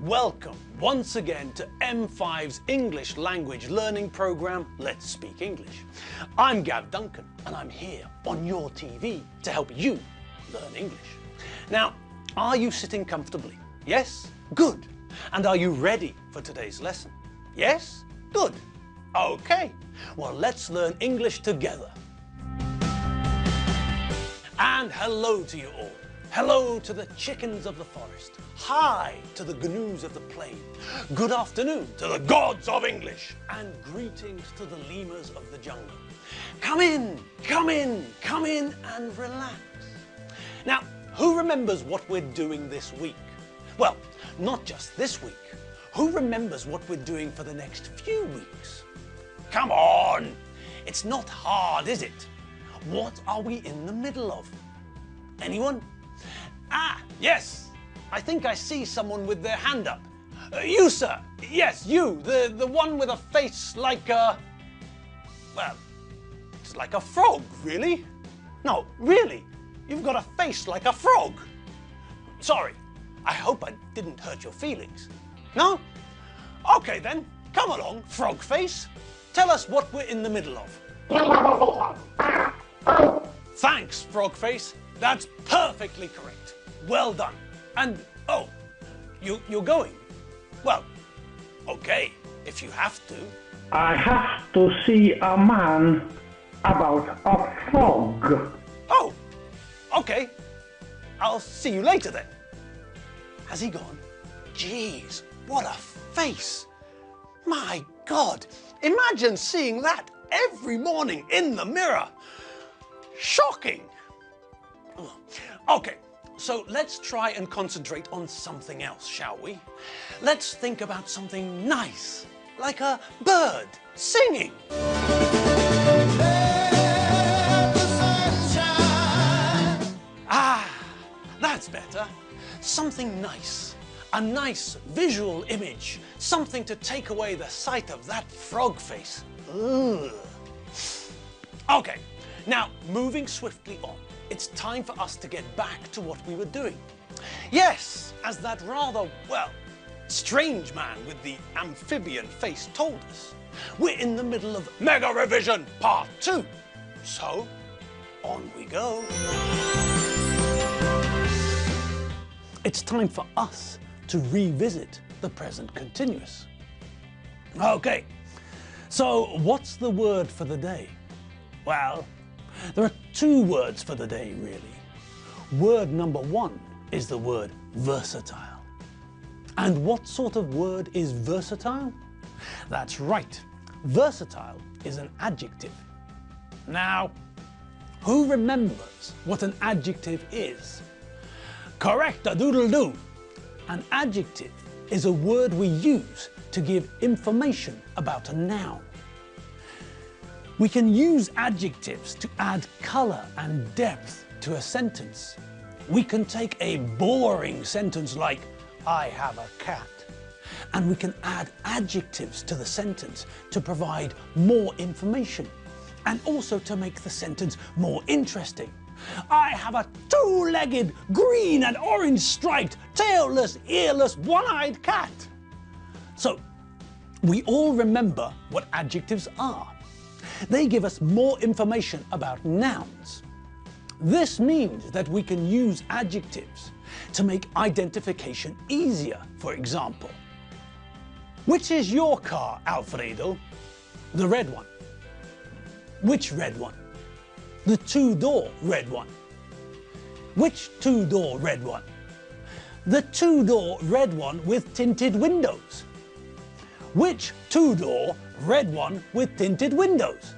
Welcome once again to M5's English language learning program, Let's Speak English. I'm Gav Duncan and I'm here on your TV to help you learn English. Now, are you sitting comfortably? Yes? Good. And are you ready for today's lesson? Yes? Good. Okay. Well, let's learn English together. And hello to you all. Hello to the chickens of the forest. Hi to the gnus of the plain. Good afternoon to the gods of English. And greetings to the lemurs of the jungle. Come in, come in, come in and relax. Now, who remembers what we're doing this week? Well, not just this week. Who remembers what we're doing for the next few weeks? Come on! It's not hard, is it? What are we in the middle of? Anyone? Ah, yes! I think I see someone with their hand up. You, sir! Yes, you! The one with a face like a... well, it's like a frog, really? No, really? You've got a face like a frog! Sorry, I hope I didn't hurt your feelings. No? Okay then, come along, frog face. Tell us what we're in the middle of. Thanks, frog face. That's perfectly correct. Well done. And, oh, you're going? Well, okay, if you have to. I have to see a man about a frog. Oh, okay. I'll see you later then. Has he gone? Jeez, what a face. My God, imagine seeing that every morning in the mirror. Shocking. Okay, so let's try and concentrate on something else, shall we? Let's think about something nice, like a bird singing. Ah, that's better. Something nice. A nice visual image. Something to take away the sight of that frog face. Ugh. Okay, now moving swiftly on. It's time for us to get back to what we were doing. Yes, as that rather, well, strange man with the amphibian face told us. We're in the middle of Mega Revision Part 2. So, on we go. It's time for us to revisit the present continuous. Okay, so what's the word for the day? Well, there are two words for the day, really. Word number one is the word versatile. And what sort of word is versatile? That's right, versatile is an adjective. Now, who remembers what an adjective is? Correct-a-doodle-doo. An adjective is a word we use to give information about a noun. We can use adjectives to add colour and depth to a sentence. We can take a boring sentence like, I have a cat, and we can add adjectives to the sentence to provide more information and also to make the sentence more interesting. I have a two-legged, green and orange striped, tailless, earless, one-eyed cat. So, we all remember what adjectives are. They give us more information about nouns. This means that we can use adjectives to make identification easier. For example, which is your car, Alfredo? The red one. Which red one? The two-door red one. Which two-door red one? The two-door red one with tinted windows. Which two-door red one with tinted windows?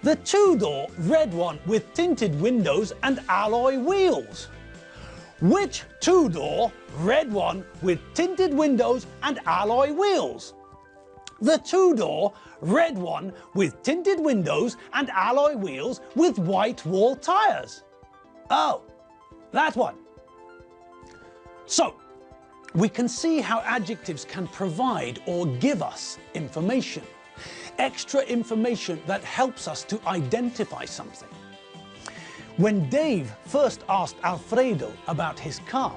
The two-door red one with tinted windows and alloy wheels. Which two-door red one with tinted windows and alloy wheels? The two-door red one with tinted windows and alloy wheels with white wall tyres. Oh, that one. So, we can see how adjectives can provide or give us information. Extra information that helps us to identify something. When Dave first asked Alfredo about his car,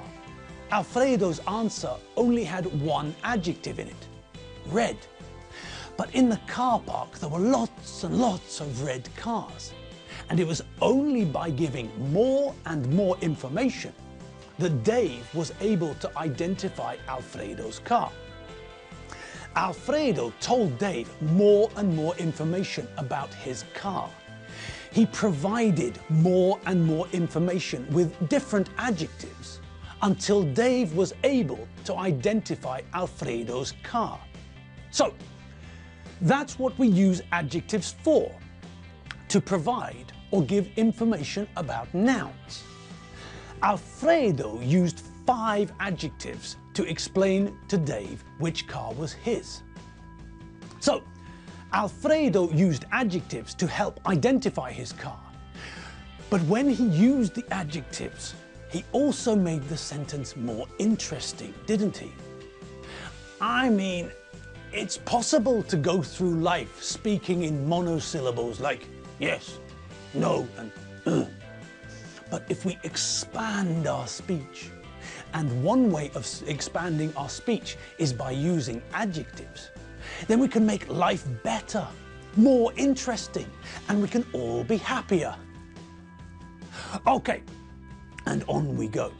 Alfredo's answer only had one adjective in it, red. But in the car park there were lots and lots of red cars, and it was only by giving more and more information that Dave was able to identify Alfredo's car. Alfredo told Dave more and more information about his car. He provided more and more information with different adjectives until Dave was able to identify Alfredo's car. So, that's what we use adjectives for, to provide or give information about nouns. Alfredo used 5 adjectives to explain to Dave which car was his. So, Alfredo used adjectives to help identify his car. But when he used the adjectives, he also made the sentence more interesting, didn't he? I mean, it's possible to go through life speaking in monosyllables like yes, no, and But if we expand our speech, and one way of expanding our speech is by using adjectives, then we can make life better, more interesting, and we can all be happier. Okay, and on we go.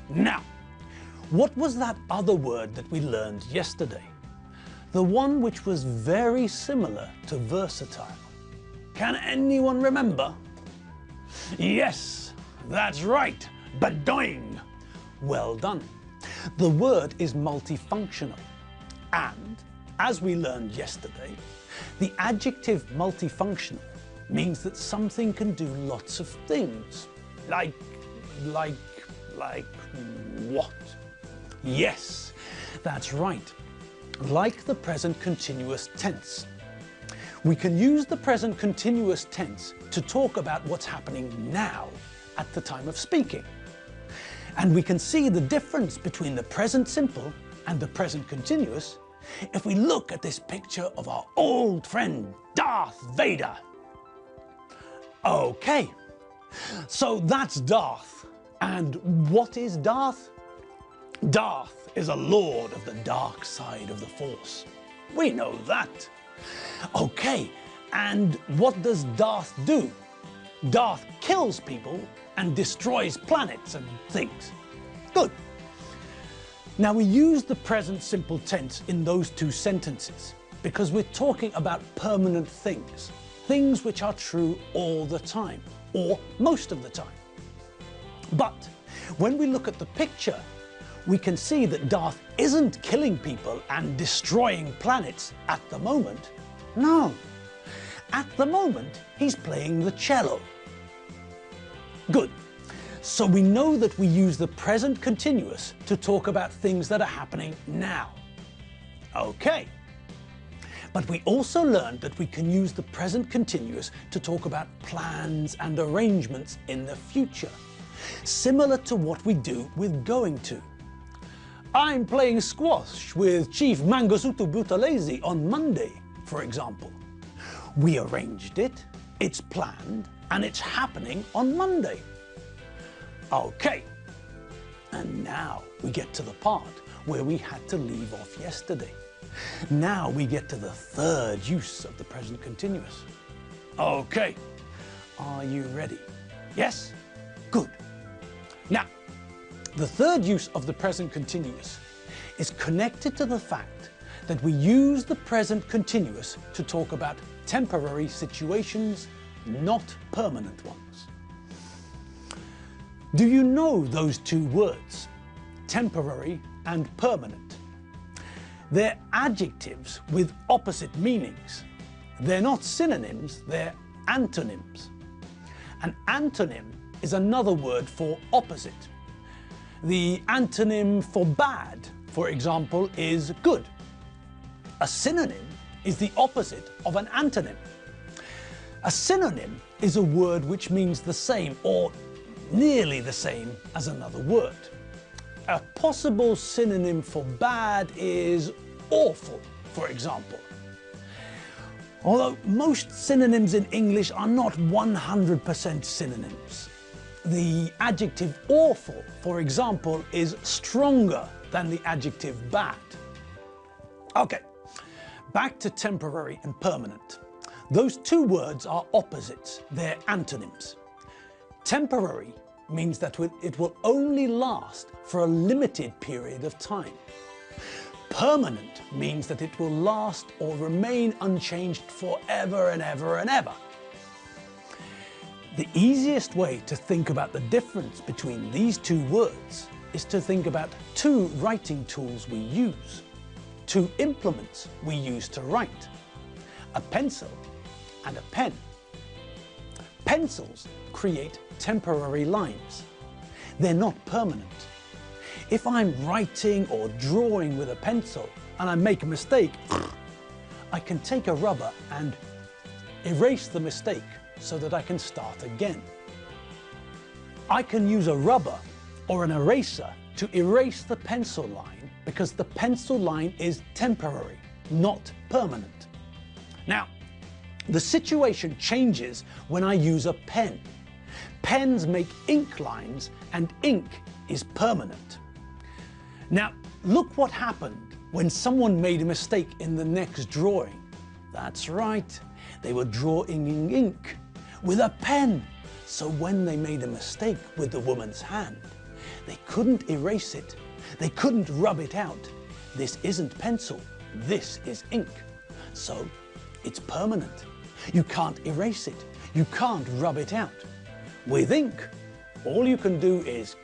Now, what was that other word that we learned yesterday? The one which was very similar to versatile. Can anyone remember? Yes, that's right, badoing. Well done. The word is multifunctional, and as we learned yesterday, the adjective multifunctional means that something can do lots of things. Like what? Yes, that's right. Like the present continuous tense. We can use the present continuous tense to talk about what's happening now at the time of speaking. And we can see the difference between the present simple and the present continuous if we look at this picture of our old friend Darth Vader. Okay, so that's Darth. And what is Darth? Darth is a lord of the dark side of the Force. We know that. Okay, and what does Darth do? Darth kills people and destroys planets and things. Good. Now we use the present simple tense in those two sentences because we're talking about permanent things, things which are true all the time, or most of the time. But when we look at the picture, we can see that Darth isn't killing people and destroying planets at the moment. No. At the moment, he's playing the cello. Good. So we know that we use the present continuous to talk about things that are happening now. Okay. But we also learned that we can use the present continuous to talk about plans and arrangements in the future, similar to what we do with going to. I'm playing squash with Chief Mangosuthu Buthelezi on Monday, for example. We arranged it, it's planned, and it's happening on Monday. Okay, and now we get to the part where we had to leave off yesterday. Now we get to the third use of the present continuous. Okay, are you ready? Yes? Good. Now, the third use of the present continuous is connected to the fact that we use the present continuous to talk about temporary situations, not permanent ones. Do you know those two words, temporary and permanent? They're adjectives with opposite meanings. They're not synonyms, they're antonyms. An antonym is another word for opposite. The antonym for bad, for example, is good. A synonym is the opposite of an antonym. A synonym is a word which means the same or nearly the same as another word. A possible synonym for bad is awful, for example. Although most synonyms in English are not 100% synonyms. the adjective awful, for example, is stronger than the adjective bad. Okay, back to temporary and permanent. Those two words are opposites, they're antonyms. Temporary means that it will only last for a limited period of time. Permanent means that it will last or remain unchanged forever and ever and ever. The easiest way to think about the difference between these two words is to think about two writing tools we use, two implements we use to write, a pencil and a pen. Pencils create temporary lines. They're not permanent. If I'm writing or drawing with a pencil and I make a mistake, I can take a rubber and erase the mistake so that I can start again. I can use a rubber or an eraser to erase the pencil line because the pencil line is temporary, not permanent. Now, the situation changes when I use a pen. Pens make ink lines and ink is permanent. Now, look what happened when someone made a mistake in the next drawing. That's right, they were drawing in ink with a pen. So when they made a mistake with the woman's hand, they couldn't erase it. They couldn't rub it out. This isn't pencil, this is ink. So it's permanent. You can't erase it. You can't rub it out. With ink, all you can do is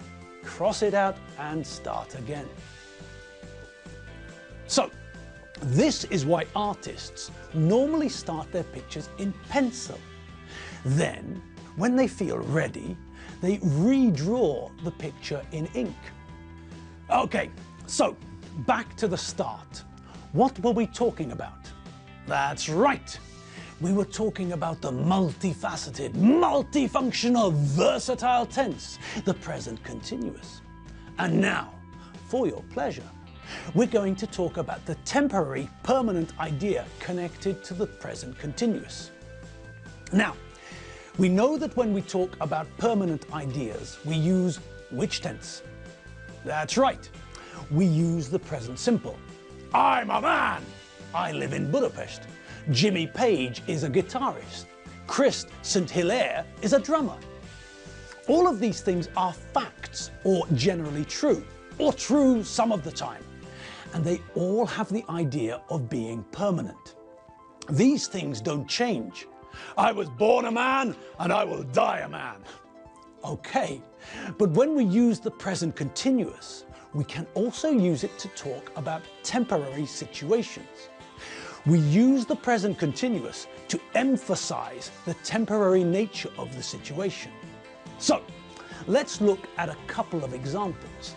cross it out and start again. So, this is why artists normally start their pictures in pencil. Then, when they feel ready, they redraw the picture in ink. Okay, so back to the start. What were we talking about? That's right. We were talking about the multifaceted, multifunctional, versatile tense, the present continuous. And now, for your pleasure, we're going to talk about the temporary, permanent idea connected to the present continuous. Now, we know that when we talk about permanent ideas, we use which tense? That's right, we use the present simple. I'm a man. I live in Budapest. Jimmy Page is a guitarist. Chris St. Hilaire is a drummer. All of these things are facts, or generally true, or true some of the time. And they all have the idea of being permanent. These things don't change. I was born a man and I will die a man. Okay, but when we use the present continuous, we can also use it to talk about temporary situations. We use the present continuous to emphasize the temporary nature of the situation. So, let's look at a couple of examples.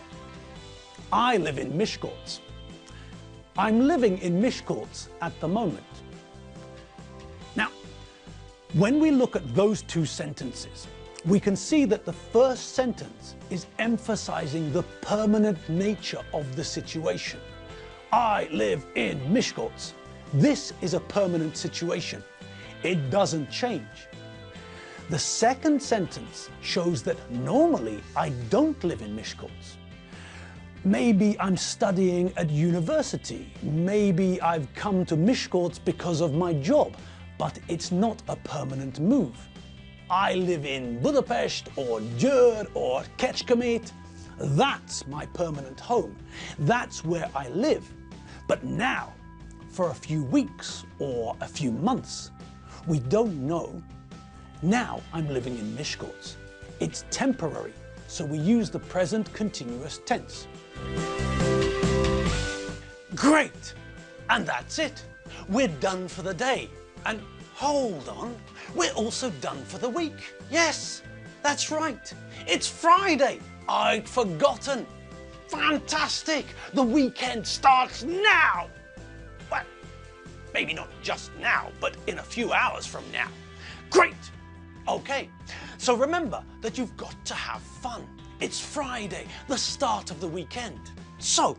I live in Miskolc. I'm living in Miskolc at the moment. Now, when we look at those two sentences, we can see that the first sentence is emphasizing the permanent nature of the situation. I live in Miskolc. This is a permanent situation. It doesn't change. The second sentence shows that normally I don't live in Miskolc. Maybe I'm studying at university. Maybe I've come to Miskolc because of my job, but it's not a permanent move. I live in Budapest or Győr or Kecskemét. That's my permanent home. That's where I live. But now, for a few weeks or a few months, we don't know. Now I'm living in Miskolc. It's temporary, so we use the present continuous tense. Great! And that's it. We're done for the day. And hold on, we're also done for the week. Yes, that's right. It's Friday. I'd forgotten. Fantastic! The weekend starts now. Well, maybe not just now, but in a few hours from now. Great! Okay, so remember that you've got to have fun. It's Friday, the start of the weekend. So,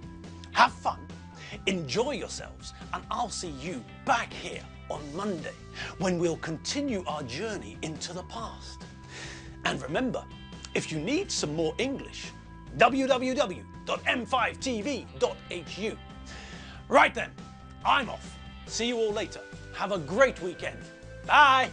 have fun, enjoy yourselves, and I'll see you back here on Monday when we'll continue our journey into the past. And remember, If you need some more English, www.m5tv.hu. Right then, I'm off. See you all later. Have a great weekend. Bye.